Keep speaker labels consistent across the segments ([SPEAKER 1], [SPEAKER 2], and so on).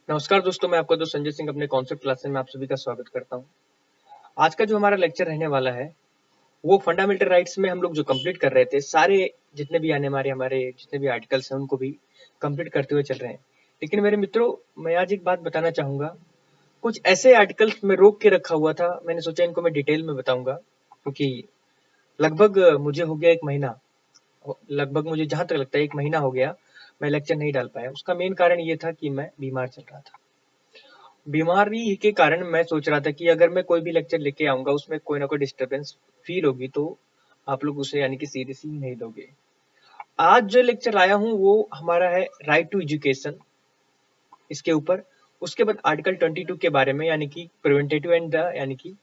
[SPEAKER 1] नमस्कार दोस्तों, मैं आपका दोस्त संजय सिंह अपने कॉन्सेप्ट क्लासेस में आप सभी का स्वागत करता हूं। आज का जो हमारा लेक्चर रहने वाला है, वो फंडामेंटल राइट्स में हम लोग जो कंप्लीट कर रहे थे, सारे जितने भी आने वाले हमारे जितने भी आर्टिकल्स हैं, उनको भी कंप्लीट करते हुए चल रहे हैं। लेकिन मेरे मित्रों, मैं आज एक बात बताना चाहूँगा, कुछ ऐसे आर्टिकल्स में रोक के रखा हुआ था, मैंने सोचा इनको मैं डिटेल में बताऊँगा, क्योंकि लगभग मुझे हो गया 1 महीना, लगभग मुझे जहाँ तक लगता है 1 महीना हो गया, मैं लेक्चर नहीं डाल पाया। उसका मेन कारण ये था कि मैं बीमार चल रहा था। बीमारी के कारण मैं सोच रहा था कि अगर मैं कोई भी लेक्चर लेके आऊँगा, उसमें कोई ना कोई डिस्टर्बेंस फ़ील होगी, तो आप लोग उसे यानी कि सीरियसली नहीं लोगे। आज जो लेक्चर लाया हूँ, वो हमारा है राइट टू एजुकेशन, इसके ऊपर। उसके बाद आर्टिकल 22 के बारे में, यानी कि प्रिवेंटिव एंड द यानी कि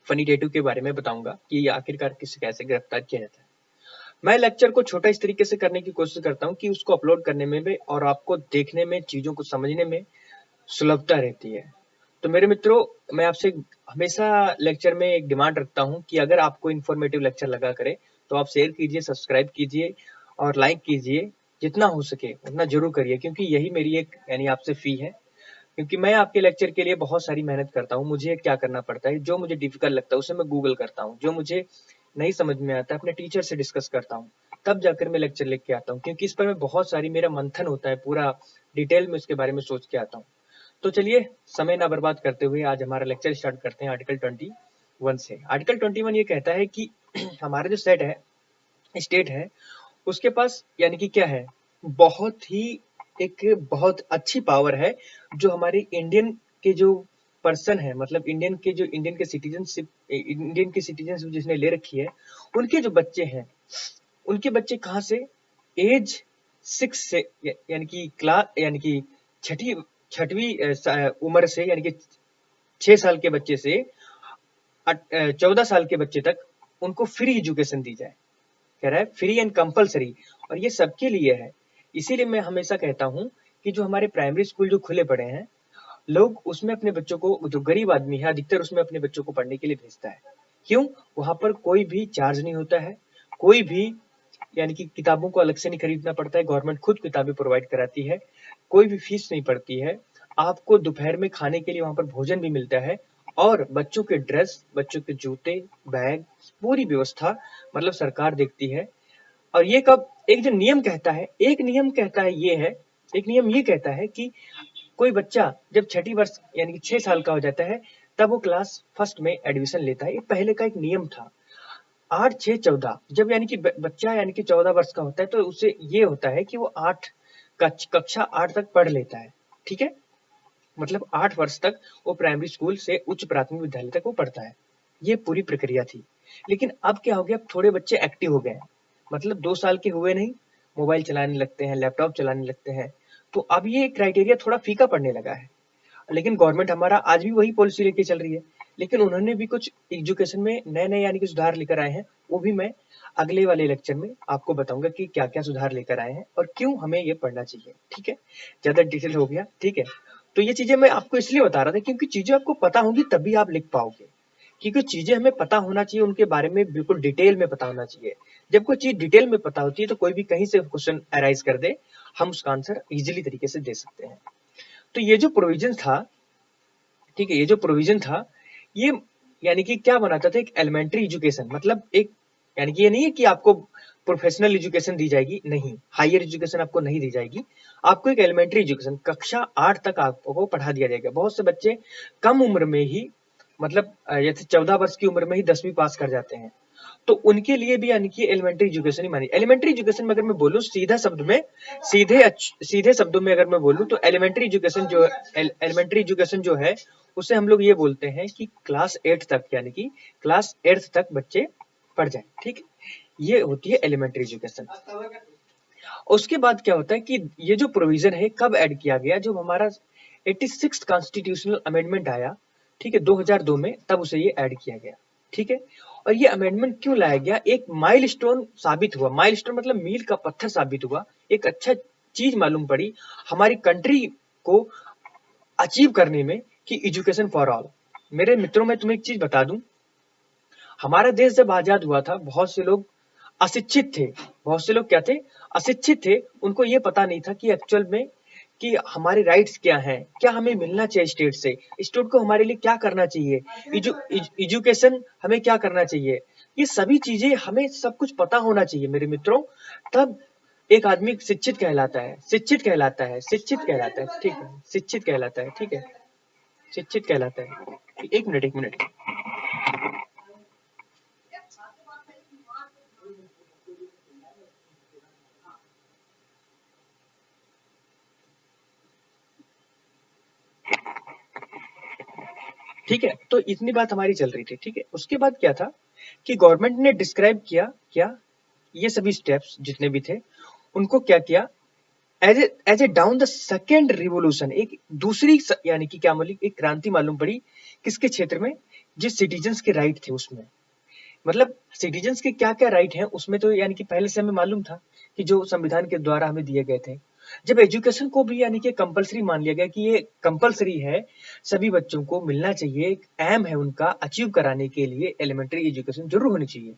[SPEAKER 1] फनीटेटिव के बारे में बताऊँगा कि ये आखिरकार किसे कैसे गिरफ्तार किया जाता है। मैं लेक्चर को छोटा इस तरीके से करने की कोशिश करता हूँ कि उसको अपलोड करने में भी और आपको देखने में, चीज़ों को समझने में सुलभता रहती है। तो मेरे मित्रों, मैं आपसे हमेशा लेक्चर में एक डिमांड रखता हूँ कि अगर आपको इन्फॉर्मेटिव लेक्चर लगा करे, तो आप शेयर कीजिए, सब्सक्राइब कीजिए और लाइक कीजिए। जितना हो सके उतना ज़रूर करिए, क्योंकि यही मेरी एक यानी आपसे फ़ी है। क्योंकि मैं आपके लेक्चर के लिए बहुत सारी मेहनत करता हूँ। मुझे क्या करना पड़ता है, जो मुझे डिफ़िकल्ट लगता है उसे मैं गूगल करता हूँ। जो मुझे नहीं समझ में आता है, अपने टीचर से डिस्कस करता हूँ। तब जाकर मैं लेक्चर लेके आता हूँ, क्योंकि इस पर मैं बहुत सारी मेरा मंथन होता है, पूरा डिटेल में इसके बारे में सोच के आता हूँ। तो चलिए, समय ना बर्बाद करते हुए आज हमारा लेक्चर स्टार्ट करते हैं आर्टिकल 21 से। आर्टिकल 21 ये कहता है कि हमारा जो स्टेट है, उसके पास यानी कि क्या है, बहुत ही एक बहुत अच्छी पावर है, जो हमारे इंडियन के जो पर्सन है, मतलब इंडियन के सिटीजनशिप जिसने ले रखी है, उनके जो बच्चे हैं, उनके बच्चे कहाँ से एज 6 से यानी कि क्लास यानी कि छठी छठवीं उम्र से, यानी कि 6 साल के बच्चे से 14 साल के बच्चे तक उनको फ्री एजुकेशन दी जाए। कह रहा है फ्री एंड कंपलसरी, और ये सबके लिए है। इसीलिए मैं हमेशा कहता हूँ कि जो हमारे प्राइमरी स्कूल जो खुले पड़े हैं, लोग उसमें अपने बच्चों को, जो गरीब आदमी है अधिकतर उसमें अपने बच्चों को पढ़ने के लिए भेजता है। क्यों? वहां पर कोई भी चार्ज नहीं होता है, कोई भी यानी कि किताबों को अलग से नहीं खरीदना पड़ता है, गवर्नमेंट खुद किताबें प्रोवाइड कराती है, कोई भी फीस नहीं पड़ती है, आपको दोपहर में खाने के लिए वहां पर भोजन भी मिलता है, और बच्चों के ड्रेस, बच्चों के जूते, बैग, पूरी व्यवस्था मतलब सरकार देखती है। और ये कब एक जो नियम कहता है, एक नियम कहता है ये है, एक नियम ये कहता है कि कोई बच्चा जब छठी वर्ष यानी कि 6 साल का हो जाता है, तब वो क्लास फर्स्ट में एडमिशन लेता है। ये पहले का एक नियम था। 8, 6, 14 जब यानी कि बच्चा यानी कि 14 वर्ष का होता है, तो उसे ये होता है कि वो कक्षा 8 तक पढ़ लेता है। ठीक है, मतलब 8 वर्ष तक वो प्राइमरी स्कूल से उच्च प्राथमिक विद्यालय तक वो पढ़ता है। ये पूरी प्रक्रिया थी। लेकिन अब क्या हो गया, अब थोड़े बच्चे एक्टिव हो गए हैं, मतलब 2 साल के हुए नहीं, मोबाइल चलाने लगते हैं, लैपटॉप चलाने लगते हैं। तो अब ये क्राइटेरिया थोड़ा फीका पड़ने लगा है। लेकिन गवर्नमेंट हमारा आज भी वही पॉलिसी लेके चल रही है। लेकिन उन्होंने भी कुछ एजुकेशन में नए नए यानी कि सुधार लेकर आए हैं। वो भी मैं अगले वाले लेक्चर में आपको बताऊंगा कि क्या क्या सुधार लेकर आए हैं और क्यों हमें ये पढ़ना चाहिए। ठीक है, ज्यादा डिटेल हो गया। ठीक है, तो ये चीजें मैं आपको इसलिए बता रहा था क्योंकि चीजें आपको पता होंगी तभी आप लिख पाओगे। क्योंकि चीजें हमें पता होना चाहिए, उनके बारे में बिल्कुल डिटेल में पता होना चाहिए। जब कोई चीज डिटेल में पता होती है, तो कोई भी कहीं से क्वेश्चन अराइज कर दे, हम उसका आंसर इजिली तरीके से दे सकते हैं। तो ये जो प्रोविजन था, ठीक है, ये जो प्रोविजन था, ये यानी कि क्या बनाता था, एक एलिमेंट्री एजुकेशन, मतलब एक यानी कि ये नहीं है कि आपको प्रोफेशनल एजुकेशन दी जाएगी, नहीं, हायर एजुकेशन आपको नहीं दी जाएगी। आपको एक एलिमेंट्री एजुकेशन कक्षा 8 तक आपको पढ़ा दिया जाएगा। बहुत से बच्चे कम उम्र में ही, मतलब जैसे 14 वर्ष की उम्र में ही 10वीं पास कर जाते हैं, तो उनके लिए भी यानी कि एलिमेंट्री एजुकेशन ही मानी। एलिमेंट्री एजुकेशन में अगर मैं बोलूं सीधा शब्द में, सीधे शब्दों में अगर मैं बोलूं, तो एलिमेंट्री एजुकेशन जो है, उसे हम लोग ये बोलते हैं कि क्लास 8 तक, यानी कि क्लास 8 तक बच्चे पढ़ जाए। ठीक, ये होती है एलिमेंट्री एजुकेशन। उसके बाद क्या होता है कि ये जो प्रोविजन है कब ऐड किया गया, जब हमारा 86 कॉन्स्टिट्यूशनल अमेंडमेंट आया, ठीक है, 2002 में, तब उसे ये ऐड किया गया। ठीक है, और ये अमेंडमेंट क्यों लाया गया, एक माइलस्टोन साबित हुआ। माइलस्टोन मतलब मील का पत्थर साबित हुआ, एक अच्छा चीज मालूम पड़ी हमारी कंट्री को अचीव करने में, कि एजुकेशन फॉर ऑल। मेरे मित्रों, मैं तुम्हें एक चीज बता दूं, हमारा देश जब आजाद हुआ था, बहुत से लोग अशिक्षित थे। बहुत से लोग क्या थे, अशिक्षित थे। उनको ये पता नहीं था कि एक्चुअल में कि हमारे राइट्स क्या हैं, क्या हमें मिलना चाहिए स्टेट से, स्टेट को हमारे लिए क्या करना चाहिए, एजुकेशन हमें क्या करना चाहिए, ये सभी चीजें हमें सब कुछ पता होना चाहिए मेरे मित्रों। तब एक आदमी शिक्षित कहलाता है, शिक्षित कहलाता है, शिक्षित कहलाता है, ठीक है, शिक्षित कहलाता है, ठीक है, शिक्षित कहलाता है। एक मिनट, एक मिनट। ठीक है, तो इतनी बात हमारी चल रही थी, ठीक है। उसके बाद क्या था कि गवर्नमेंट ने डिस्क्राइब किया क्या, ये सभी स्टेप्स जितने भी थे उनको क्या किया, as a down the second revolution, एक दूसरी यानी कि क्या बोली, एक क्रांति मालूम पड़ी किसके क्षेत्र में, जिस सिटीजन्स के राइट थे उसमें। मतलब सिटीजन्स के क्या क्या राइट हैं उसमें, तो यानी कि पहले से हमें मालूम था कि जो संविधान के द्वारा हमें दिए गए थे। जब एजुकेशन को भी यानी कि कंपलसरी मान लिया गया कि ये कंपलसरी है, सभी बच्चों को मिलना चाहिए, एक एम है उनका अचीव कराने के लिए एलिमेंट्री एजुकेशन जरूर होनी चाहिए।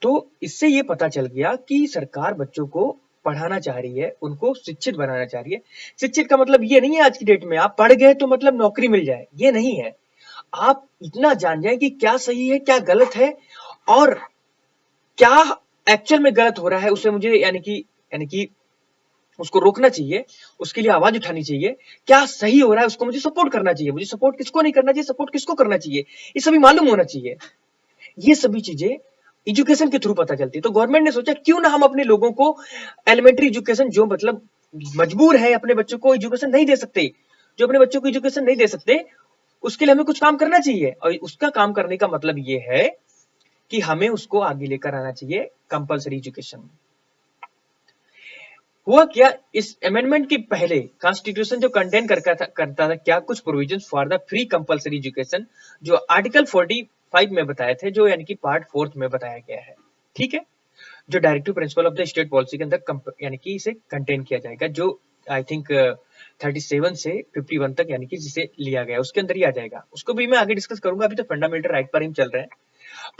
[SPEAKER 1] तो इससे ये पता चल गया कि सरकार बच्चों को पढ़ाना चाह रही है, उनको शिक्षित बनाना चाह रही है। शिक्षित का मतलब ये नहीं है आज की डेट में आप पढ़ गए तो मतलब नौकरी मिल जाए, ये नहीं है। आप इतना जान जाए कि क्या सही है, क्या गलत है, और क्या एक्चुअल में गलत हो रहा है, उसे मुझे यानी कि उसको रोकना चाहिए, उसके लिए आवाज उठानी चाहिए। क्या सही हो रहा है उसको मुझे सपोर्ट करना चाहिए, मुझे सपोर्ट किसको नहीं करना चाहिए, सपोर्ट किसको करना चाहिए, ये सभी मालूम होना चाहिए। ये सभी चीजें एजुकेशन के थ्रू पता चलती है। तो गवर्नमेंट ने सोचा क्यों ना हम अपने लोगों को एलिमेंट्री एजुकेशन, जो मतलब मजबूर है अपने बच्चों को एजुकेशन नहीं दे सकते, जो अपने बच्चों को एजुकेशन नहीं दे सकते, उसके लिए हमें कुछ काम करना चाहिए। और उसका काम करने का मतलब ये है कि हमें उसको आगे लेकर आना चाहिए कंपलसरी एजुकेशन। हुआ क्या, इस अमेंडमेंट के पहले कॉन्स्टिट्यूशन जो कंटेन करता था क्या, कुछ provisions for the free compulsory education, जो आर्टिकल 45 में बताए थे, जो यानी कि पार्ट 4 में बताया गया है, ठीक है, जो directive principle of the state policy के अंदर यानी कि इसे कंटेन किया जाएगा, जो आई थिंक 37 से 51 तक यानी कि जिसे लिया गया उसके अंदर ही आ जाएगा। उसको भी मैं आगे डिस्कस करूंगा, अभी तो फंडामेंटल राइट पर ही चल रहे हैं।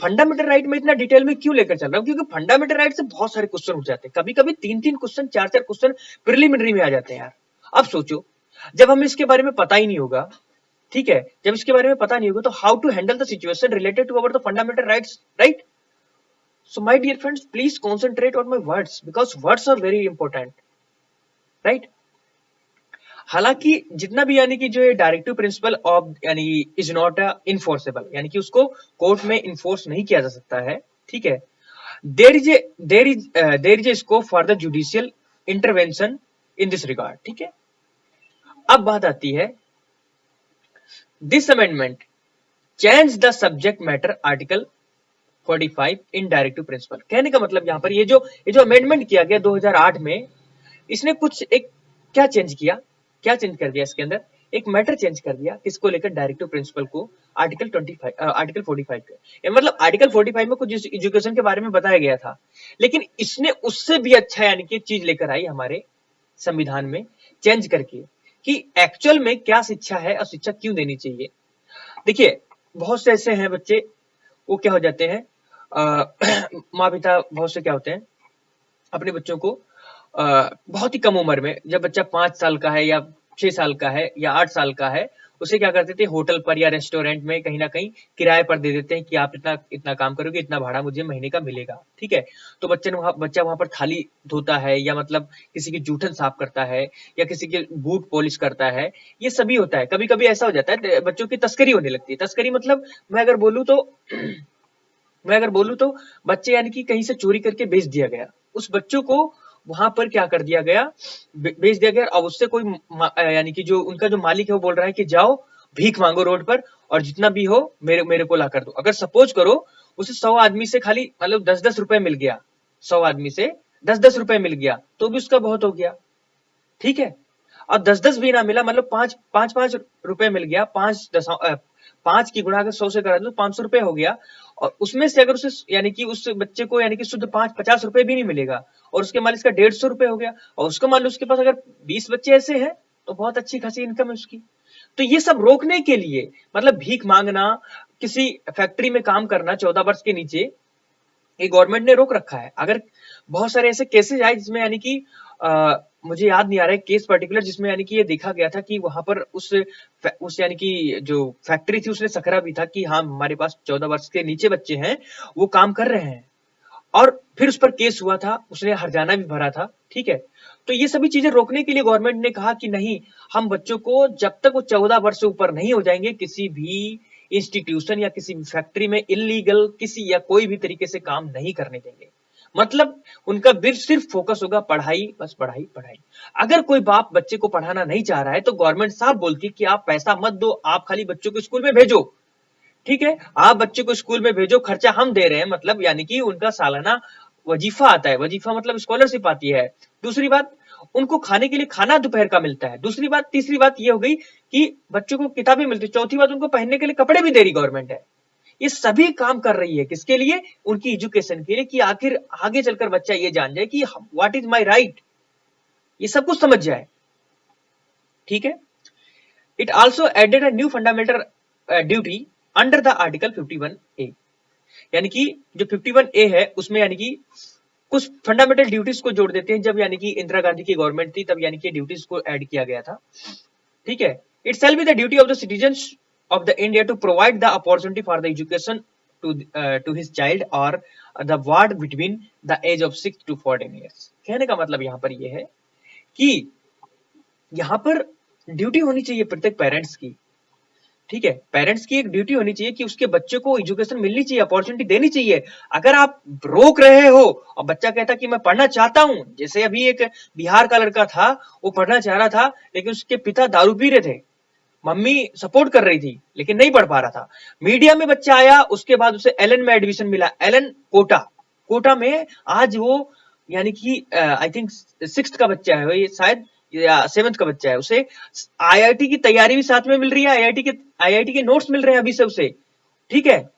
[SPEAKER 1] फंडामेंटल राइट में इतना डिटेल में क्यों लेकर चल रहा हूं, क्योंकि फंडामेंटल राइट से बहुत सारे क्वेश्चन उठ जाते हैं, कभी कभी 3-3 क्वेश्चन, 4-4 क्वेश्चन प्रिलिमिनरी में आ जाते हैं यार। अब सोचो, जब हमें इसके बारे में पता ही नहीं होगा, ठीक है, जब इसके बारे में पता नहीं होगा तो how to handle the situation related to our the fundamental rights, right. So my dear friends, please concentrate on my words because words are very important, right? हालांकि जितना भी यानी कि जो ये डायरेक्टिव प्रिंसिपल ऑफ यानी इज नॉट इनफोर्सेबल, यानी कि उसको कोर्ट में इन्फोर्स नहीं किया जा सकता है, ठीक है। There is a scope for the judicial intervention in this regard, ठीक है। अब बात आती है, this amendment change the subject matter article 45 in directive principle. कहने का मतलब यहाँ पर ये जो अमेंडमेंट किया गया 2008 में, इसने कुछ एक क्या चेंज किया, क्या चेंज कर दिया इसके अंदर, एक मैटर चेंज कर दिया, किसको लेकर, डायरेक्टिव प्रिंसिपल को, आर्टिकल 45 के, मतलब आर्टिकल 45 में कुछ एजुकेशन के बारे में बताया गया था, लेकिन इसने उससे भी अच्छा यानी कि चीज लेकर आई हमारे संविधान में, चेंज करके कि एक्चुअल में क्या शिक्षा है और शिक्षा क्यों देनी चाहिए। देखिए, बहुत से ऐसे हैं बच्चे, वो क्या हो जाते हैं, माँ पिता बहुत से क्या होते हैं, अपने बच्चों को बहुत ही कम उम्र में, जब बच्चा 5 साल का है या 6 साल का है या 8 साल का है, उसे क्या करते थे, होटल पर या रेस्टोरेंट में कहीं ना कहीं किराए पर दे देते हैं कि आप इतना इतना काम करोगे, इतना भाड़ा मुझे महीने का मिलेगा, ठीक है। तो बच्चा वहां पर थाली धोता है, या मतलब किसी की जूठन साफ करता है, या किसी के बूट पॉलिश करता है, ये सभी होता है। कभी कभी ऐसा हो जाता है बच्चों की तस्करी होने लगती है। तस्करी मतलब मैं अगर बोलूँ तो मैं अगर बोलूँ तो बच्चे यानी कि कहीं से चोरी करके बेच दिया गया, उस बच्चों को वहां पर क्या कर दिया गया, बेच दिया गया। अब उससे कोई यानी कि जो उनका जो मालिक है वो बोल रहा है कि जाओ भीख मांगो रोड पर, और जितना भी हो मेरे मेरे को ला कर दो। अगर सपोज करो उसे 100 आदमी से खाली मतलब 10-10 रुपए मिल गया, 100 आदमी से 10-10 रुपए मिल गया तो भी उसका बहुत हो गया, ठीक है। और 10-10 भी ना मिला, मतलब 5-5 रुपए मिल गया, 5 की गुणा अगर 100 से करा दो 500 रुपए हो गया। और उसमें से अगर उसे यानी कि उस बच्चे को यानी कि शुद्ध 50 रुपए भी नहीं मिलेगा, और उसके मान लो इसका 150 रुपए हो गया, और उसका मान लो उसके पास अगर 20 बच्चे ऐसे हैं तो बहुत अच्छी खासी इनकम है उसकी। तो ये सब रोकने के लिए, मतलब भीख मांगना, किसी फैक्ट्री में काम करना 14 वर्ष के नीचे, ये गवर्नमेंट ने रोक रखा है। अगर बहुत सारे ऐसे केसेस आए जिसमें यानी कि मुझे याद नहीं आ रहा है केस पर्टिकुलर, जिसमें यानी कि ये देखा गया था कि वहां पर उस यानी कि जो फैक्ट्री थी उसने सकरा भी था कि हाँ हमारे पास 14 वर्ष के नीचे बच्चे हैं, वो काम कर रहे हैं, और फिर उस पर केस हुआ था, उसने हर्जाना भी भरा था, ठीक है। तो ये सभी चीजें रोकने के लिए गवर्नमेंट ने कहा कि नहीं, हम बच्चों को जब तक वो 14 वर्ष से ऊपर नहीं हो जाएंगे किसी भी इंस्टीट्यूशन या किसी भी फैक्ट्री में इलीगल किसी या कोई भी तरीके से काम नहीं करने देंगे। मतलब उनका सिर्फ फोकस होगा पढ़ाई, बस पढ़ाई पढ़ाई। अगर कोई बाप बच्चे को पढ़ाना नहीं चाह रहा है तो गवर्नमेंट साफ बोलती कि आप पैसा मत दो, आप खाली बच्चों को स्कूल में भेजो, ठीक है, आप बच्चे को स्कूल में भेजो, खर्चा हम दे रहे हैं, मतलब यानी कि उनका सालाना वजीफा आता है, वजीफा मतलब स्कॉलरशिप आती है। दूसरी बात, उनको खाने के लिए खाना दोपहर का मिलता है। दूसरी बात, तीसरी बात ये हो गई कि बच्चों को किताबें मिलती है। चौथी बात, उनको पहनने के लिए कपड़े भी दे रही गवर्नमेंट है। ये सभी काम कर रही है किसके लिए? उनकी एजुकेशन के लिए, कि आखिर आगे चलकर बच्चा ये जान जाए कि व्हाट इज माई राइट, ये सब कुछ समझ जाए, ठीक है। It also added a new fundamental duty under the article 51A, यानी कि जो 51A है उसमें यानी कि कुछ फंडामेंटल ड्यूटीज को जोड़ देते हैं। जब यानी कि इंदिरा गांधी की गवर्नमेंट थी तब यानी कि ड्यूटीज को ऐड किया गया था, ठीक है। It shall be the duty of the citizen of the India to provide the opportunity for the education to his child और the ward between the age of 6 to 14 years. कहने का मतलब यहाँ पर यह है कि यहाँ पर ड्यूटी होनी चाहिए प्रत्येक पेरेंट्स की, ठीक है। पेरेंट्स की एक ड्यूटी होनी चाहिए कि उसके बच्चे को एजुकेशन मिलनी चाहिए, अपॉर्चुनिटी देनी चाहिए। अगर आप रोक रहे हो और बच्चा कहता कि मैं पढ़ना चाहता हूं, जैसे अभी एक बिहार का लड़का था, वो पढ़ना चाह रहा था लेकिन उसके पिता दारू पी रहे थे, मम्मी सपोर्ट कर रही थी लेकिन नहीं पढ़ पा रहा था। मीडिया में बच्चा आया, उसके बाद उसे एलन में एडमिशन मिला, एलन कोटा, कोटा में आज वो यानी कि आई थिंक 6th का बच्चा है ये शायद, या 7th का बच्चा है, उसे आईआईटी की तैयारी भी साथ में मिल रही है, आईआईटी के नोट्स मिल रहे हैं अभी से उसे, ठीक है।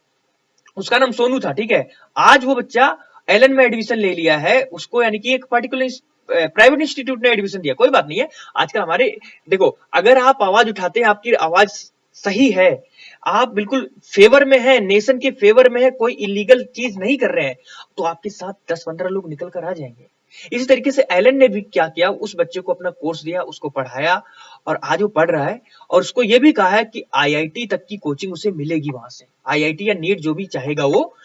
[SPEAKER 1] उसका नाम सोनू था, ठीक है। आज वो बच्चा एलन में एडमिशन ले लिया है, उसको यानी कि एक पर्टिकुलर प्राइवेट इंस्टीट्यूट ने एडमिशन दिया। कोई बात नहीं है, आजकल हमारे देखो, अगर आप आवाज उठाते हैं, आपकी आवाज सही है, आप बिल्कुल फेवर में है, नेशन के फेवर में है, कोई इलीगल चीज नहीं कर रहे हैं, तो आपके साथ 10-15 लोग निकल कर आ जाएंगे। इसी तरीके से एलन ने भी क्या किया, उस बच्चे को अपना कोर्स दिया, उसको पढ़ाया, और आज वो पढ़ रहा है। और उसको ये भी कहा है कि आईआईटी तक की कोचिंग उसे मिलेगी वहां से, आईआईटी या नीट जो भी चाहेगा वो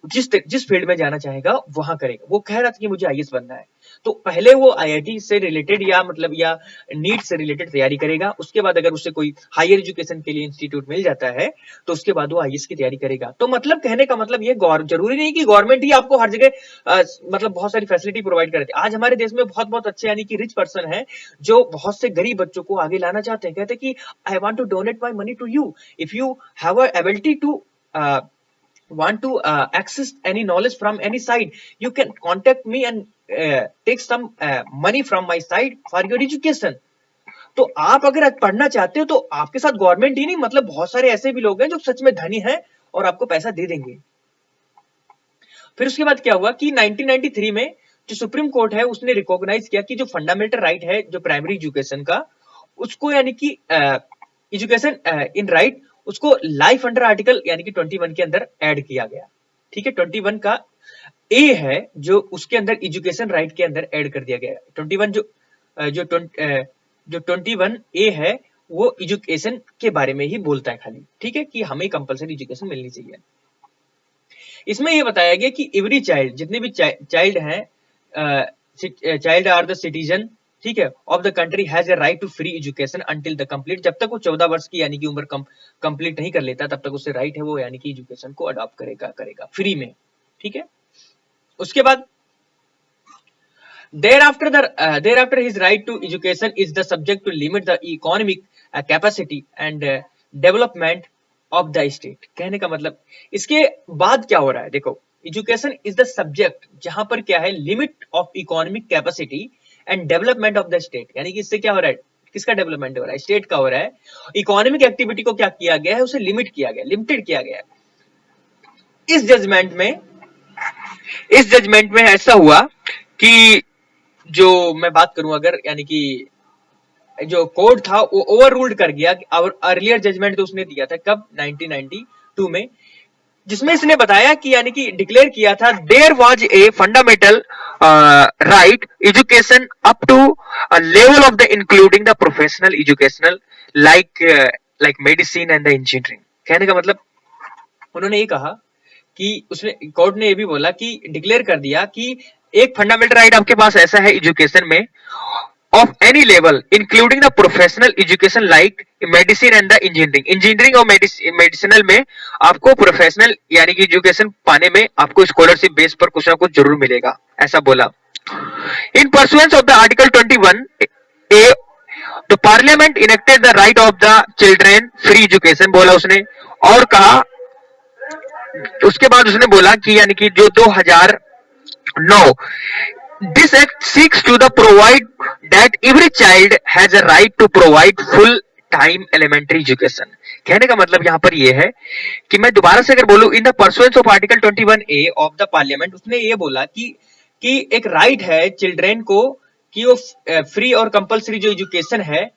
[SPEAKER 1] जिस फील्ड में जाना चाहेगा वहां करेगा। वो कह रहा था कि मुझे आईएएस बनना है, तो पहले वो आईआईटी से रिलेटेड या मतलब या नीट से रिलेटेड तैयारी करेगा, उसके बाद अगर उसे कोई हायर एजुकेशन के लिए इंस्टीट्यूट मिल जाता है तो उसके बाद वो आईएएस की तैयारी करेगा। तो मतलब कहने का मतलब ये जरूरी नहीं कि गवर्नमेंट ही आपको हर जगह मतलब बहुत सारी फैसिलिटी प्रोवाइड करती है। आज हमारे देश में बहुत बहुत अच्छे यानी कि रिच पर्सन है जो बहुत से गरीब बच्चों को आगे लाना चाहते हैं, कहते हैं कि I want to donate my money to you, if you have a ability to want to access any knowledge from any side, you can contact me and take some money from my side for your education। तो आप अगर पढ़ना चाहते हो तो आपके साथ government ही नहीं, मतलब बहुत सारे ऐसे भी लोग हैं जो सच में धनी हैं और आपको पैसा दे देंगे। फिर उसके बाद क्या हुआ कि 1993 में जो सुप्रीम कोर्ट है उसने रिकॉग्नाइज किया कि जो फंडामेंटल राइट है जो प्राइमरी एजुकेशन का, उसको यानी कि एजुकेशन इन राइट, उसको लाइफ अंडर आर्टिकल यानी कि 21 के अंदर ऐड किया गया, ठीक है। 21 का ए है जो उसके अंदर एजुकेशन राइट के अंदर ऐड कर दिया गया। 21 जो 21 ए है वो एजुकेशन के बारे में ही बोलता है खाली, ठीक है, कि हमें कंपलसरी एजुकेशन मिलनी चाहिए। इसमें यह बताया गया कि एवरी चाइल्ड, जितने भी चाइल्ड हैं, चाइल्ड आर द सिटीजन, ठीक है, of the country has a right to free education until the complete, जब तक वो 14 वर्ष की यानी कि उम्र कंप्लीट नहीं कर लेता तब तक उसे राइट है वो यानी कि एजुकेशन को अडॉप्ट करेगा फ्री में, ठीक है। उसके बाद thereafter his right to education is the subject to limit the economic capacity and development of the state. कहने का मतलब इसके बाद क्या हो रहा है, देखो, एजुकेशन इज द सब्जेक्ट जहां पर क्या है, limit of economic capacity and development of the state, यानी कि इससे क्या हो रहा है, किसका डेवलपमेंट हो रहा है, स्टेट का हो रहा है। इकोनॉमिक एक्टिविटी को क्या किया गया है, उसे लिमिट किया गया, लिमिटेड किया गया है। इस जजमेंट में ऐसा हुआ कि जो मैं बात करूं अगर, यानी कि जो कोर्ट था वो ओवर रूल्ड कर गया, और अर्लियर जजमेंट तो उसने दिया था कब, 1992 में, जिसमें इसने बताया कि यानी कि डिक्लेयर किया था there was a fundamental right education up to a level of the including the professional educational like like medicine and the engineering. कहने का मतलब उन्होंने ये कहा कि उसने कोर्ट ने ये भी बोला कि डिक्लेयर कर दिया कि एक फंडामेंटल राइट आपके पास ऐसा है एजुकेशन में of any level including the professional education like medicine and the engineering और मेडिसिनल में आपको प्रोफेशनल यानी कि एजुकेशन पाने में आपको स्कॉलरशिप बेस पर कुछ ना कुछ जरूर मिलेगा, ऐसा बोला। इन pursuance of the article 21 A the parliament enacted the right of the children free education बोला उसने, और कहा उसके बाद उसने बोला कि यानी कि जो 2009 this act seeks to the provide that every child has a right to provide full time elementary education. कहने का मतलब यहाँ पर यह है कि मैं दोबारा से अगर बोलूं in the pursuance of article 21A of the parliament, उसने ये बोला कि एक राइट है चिल्ड्रेन को कि वो फ्री और कंपलसरी जो एजुकेशन है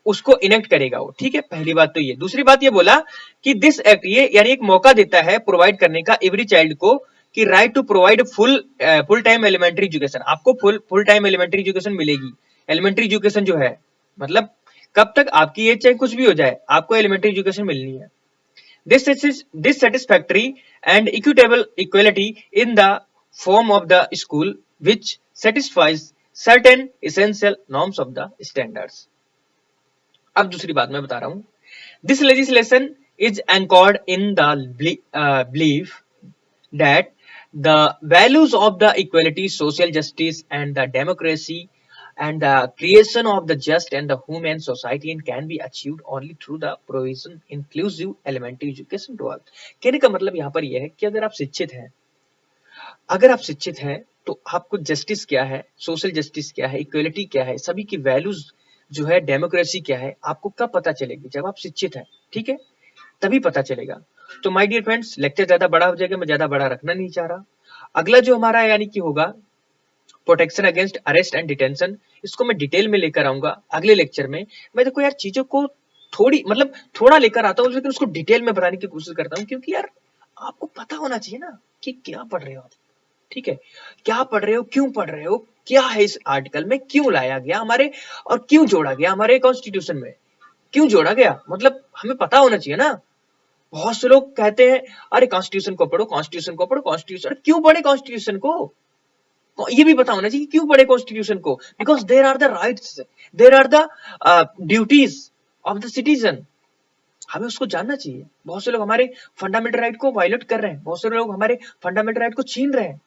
[SPEAKER 1] उसको इनेक्ट करेगा वो, ठीक है। पहली बात तो ये। दूसरी बात ये बोला कि दिस एक्ट ये यानी एक मौका देता है प्रोवाइड करने का एवरी चाइल्ड को कि right to provide full time elementary education. आपको फुल टाइम एलिमेंट्री एजुकेशन मिलेगी। एलिमेंट्री एजुकेशन जो है मतलब कब तक आपकी एज चाहे कुछ भी हो जाए आपको एलिमेंट्री एजुकेशन मिलनी है। This satisfactory and equitable equality in the form of the school which satisfies certain essential norms of the standards. अब दूसरी बात मैं बता रहा हूं, this legislation is anchored in the belief that the values of the equality, social justice and the democracy and the creation of the just and the human society and can be achieved only through the provision inclusive elementary education to all। कहने का मतलब यहाँ पर यह है कि अगर आप शिक्षित हैं तो आपको जस्टिस क्या है, सोशल जस्टिस क्या है, इक्वलिटी क्या है, सभी की वैल्यूज जो है, डेमोक्रेसी क्या है, आपको कब पता चलेगी? जब आप शिक्षित हैं, ठीक है, तभी पता चलेगा। तो माय डियर फ्रेंड्स, लेक्चर ज्यादा बड़ा हो जाएगा, मैं ज्यादा बड़ा रखना नहीं चाह रहा। अगला जो हमारा यानी कि होगा protection against arrest and detention, इसको मैं डिटेल में लेकर आऊंगा अगले लेक्चर में। मैं देखो यार चीजों को थोड़ा लेकर आता हूँ, लेकिन उसको डिटेल में बताने की कोशिश करता हूँ, क्योंकि यार आपको पता होना चाहिए ना कि क्या पढ़ रहे हो आप, ठीक है, क्या पढ़ रहे हो, क्यों पढ़ रहे हो, क्या है इस आर्टिकल में, क्यों लाया गया हमारे और क्यों जोड़ा गया हमारे कॉन्स्टिट्यूशन में, क्यों जोड़ा गया, मतलब हमें पता होना चाहिए ना। बहुत से लोग कहते हैं अरे कॉन्स्टिट्यूशन को पढ़ो, कॉन्स्टिट्यूशन को पढ़ो, कॉन्स्टिट्यूशन क्यों पढ़े, कॉन्स्टिट्यूशन को ये भी पता होना चाहिए क्यों पढ़े कॉन्स्टिट्यूशन को, because there are the rights, there are the duties of the citizen, हमें उसको जानना चाहिए। बहुत से लोग हमारे फंडामेंटल राइट को वायलेट कर रहे हैं, बहुत से लोग हमारे फंडामेंटल राइट को छीन रहे हैं,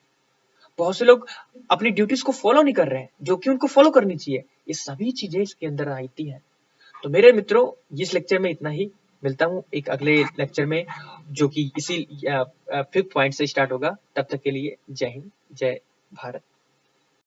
[SPEAKER 1] बहुत से लोग अपनी ड्यूटीज को फॉलो नहीं कर रहे हैं जो कि उनको फॉलो करनी चाहिए। ये सभी चीजें इसके अंदर आती हैं। तो मेरे मित्रों, इस लेक्चर में इतना ही, मिलता हूं एक अगले लेक्चर में जो कि इसी 5th पॉइंट से स्टार्ट होगा। तब तक के लिए जय हिंद, जय भारत।